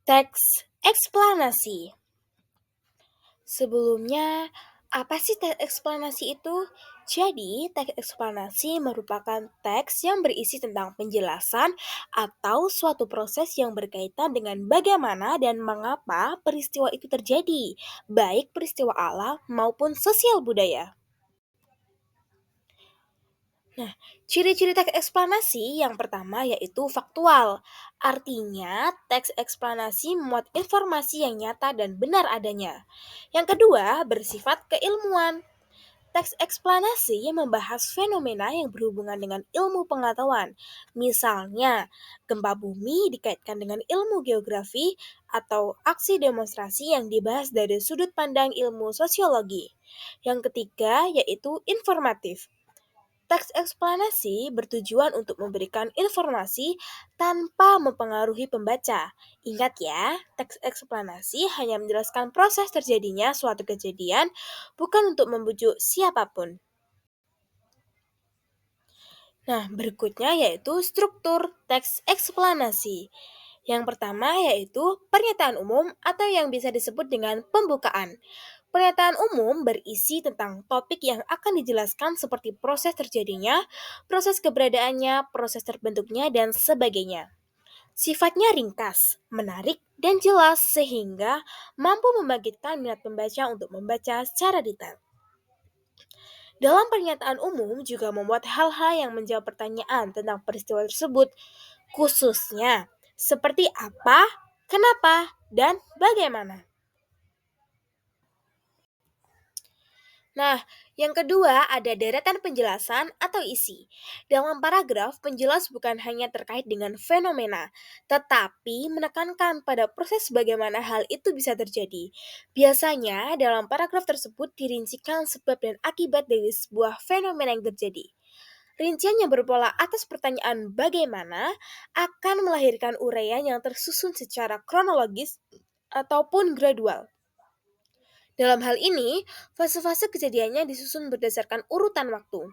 Teks eksplanasi. Sebelumnya, apa sih teks eksplanasi itu? Jadi, teks eksplanasi merupakan teks yang berisi tentang penjelasan atau suatu proses yang berkaitan dengan bagaimana dan mengapa peristiwa itu terjadi, baik peristiwa alam maupun sosial budaya. Nah, ciri-ciri teks eksplanasi yang pertama yaitu faktual. Artinya, teks eksplanasi memuat informasi yang nyata dan benar adanya. Yang kedua, bersifat keilmuan. Teks eksplanasi membahas fenomena yang berhubungan dengan ilmu pengetahuan. Misalnya, gempa bumi dikaitkan dengan ilmu geografi atau aksi demonstrasi yang dibahas dari sudut pandang ilmu sosiologi. Yang ketiga, yaitu informatif. Teks eksplanasi bertujuan untuk memberikan informasi tanpa mempengaruhi pembaca. Ingat ya, teks eksplanasi hanya menjelaskan proses terjadinya suatu kejadian, bukan untuk membujuk siapapun. Nah, berikutnya yaitu struktur teks eksplanasi. Yang pertama yaitu pernyataan umum atau yang bisa disebut dengan pembukaan. Pernyataan umum berisi tentang topik yang akan dijelaskan seperti proses terjadinya, proses keberadaannya, proses terbentuknya, dan sebagainya. Sifatnya ringkas, menarik, dan jelas sehingga mampu membangkitkan minat pembaca untuk membaca secara detail. Dalam pernyataan umum juga membuat hal-hal yang menjawab pertanyaan tentang peristiwa tersebut, khususnya seperti apa, kenapa, dan bagaimana. Nah, yang kedua ada deretan penjelasan atau isi. Dalam paragraf, penjelas bukan hanya terkait dengan fenomena, tetapi menekankan pada proses bagaimana hal itu bisa terjadi. Biasanya, dalam paragraf tersebut dirincikan sebab dan akibat dari sebuah fenomena yang terjadi. Rincian yang berpola atas pertanyaan bagaimana akan melahirkan uraian yang tersusun secara kronologis ataupun gradual. Dalam hal ini, fase-fase kejadiannya disusun berdasarkan urutan waktu.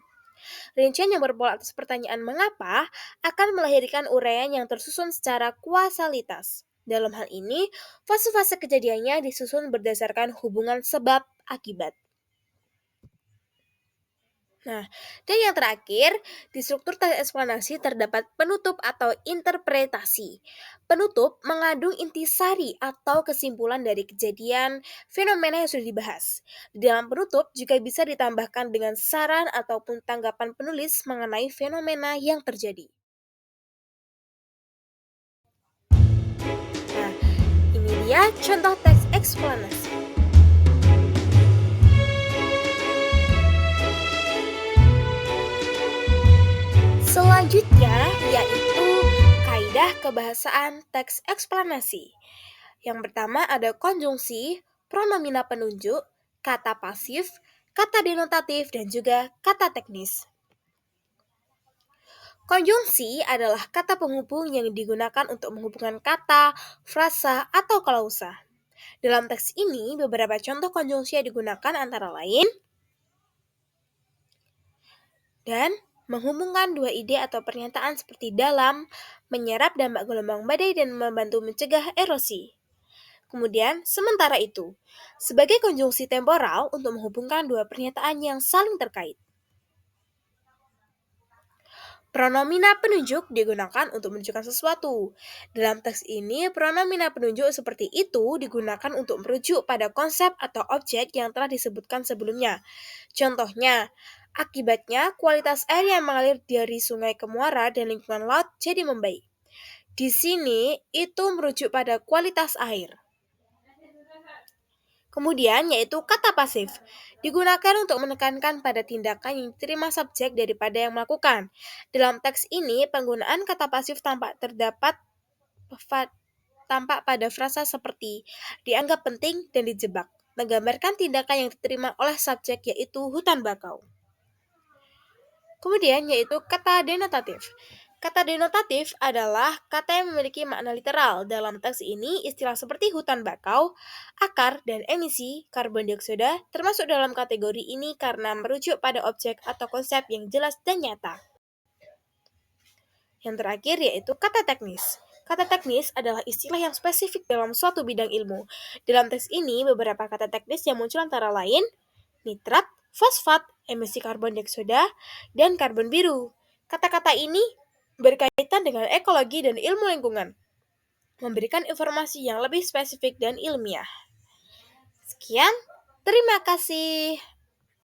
Rincian yang berpola atas pertanyaan mengapa akan melahirkan uraian yang tersusun secara kuasalitas. Dalam hal ini, fase-fase kejadiannya disusun berdasarkan hubungan sebab akibat. Nah, dan yang terakhir, di struktur teks eksplanasi terdapat penutup atau interpretasi. Penutup mengandung intisari atau kesimpulan dari kejadian fenomena yang sudah dibahas. Di dalam penutup juga bisa ditambahkan dengan saran ataupun tanggapan penulis mengenai fenomena yang terjadi. Nah, ini dia contoh teks eksplanasi. Selanjutnya yaitu kaidah kebahasaan teks eksplanasi. Yang pertama ada konjungsi, pronomina penunjuk, kata pasif, kata denotatif, dan juga kata teknis. Konjungsi adalah kata penghubung yang digunakan untuk menghubungkan kata, frasa, atau klausa. Dalam teks ini, beberapa contoh konjungsi yang digunakan antara lain dan menghubungkan dua ide atau pernyataan seperti dalam, menyerap dampak gelombang badai dan membantu mencegah erosi. Kemudian, sementara itu, sebagai konjungsi temporal untuk menghubungkan dua pernyataan yang saling terkait. Pronomina penunjuk digunakan untuk menunjukkan sesuatu. Dalam teks ini, pronomina penunjuk seperti itu digunakan untuk merujuk pada konsep atau objek yang telah disebutkan sebelumnya. Contohnya, akibatnya kualitas air yang mengalir dari sungai ke muara dan lingkungan laut jadi membaik. Di sini, itu merujuk pada kualitas air. Kemudian yaitu kata pasif, digunakan untuk menekankan pada tindakan yang diterima subjek daripada yang melakukan. Dalam teks ini, penggunaan kata pasif tampak pada frasa seperti dianggap penting dan dijebak, menggambarkan tindakan yang diterima oleh subjek yaitu hutan bakau. Kemudian yaitu kata denotatif. Kata denotatif adalah kata yang memiliki makna literal. Dalam teks ini, istilah seperti hutan bakau, akar, dan emisi karbon dioksida termasuk dalam kategori ini karena merujuk pada objek atau konsep yang jelas dan nyata. Yang terakhir yaitu kata teknis. Kata teknis adalah istilah yang spesifik dalam suatu bidang ilmu. Dalam teks ini, beberapa kata teknis yang muncul antara lain nitrat, fosfat, emisi karbon dioksida, dan karbon biru. Kata-kata ini berkaitan dengan ekologi dan ilmu lingkungan, memberikan informasi yang lebih spesifik dan ilmiah. Sekian, terima kasih.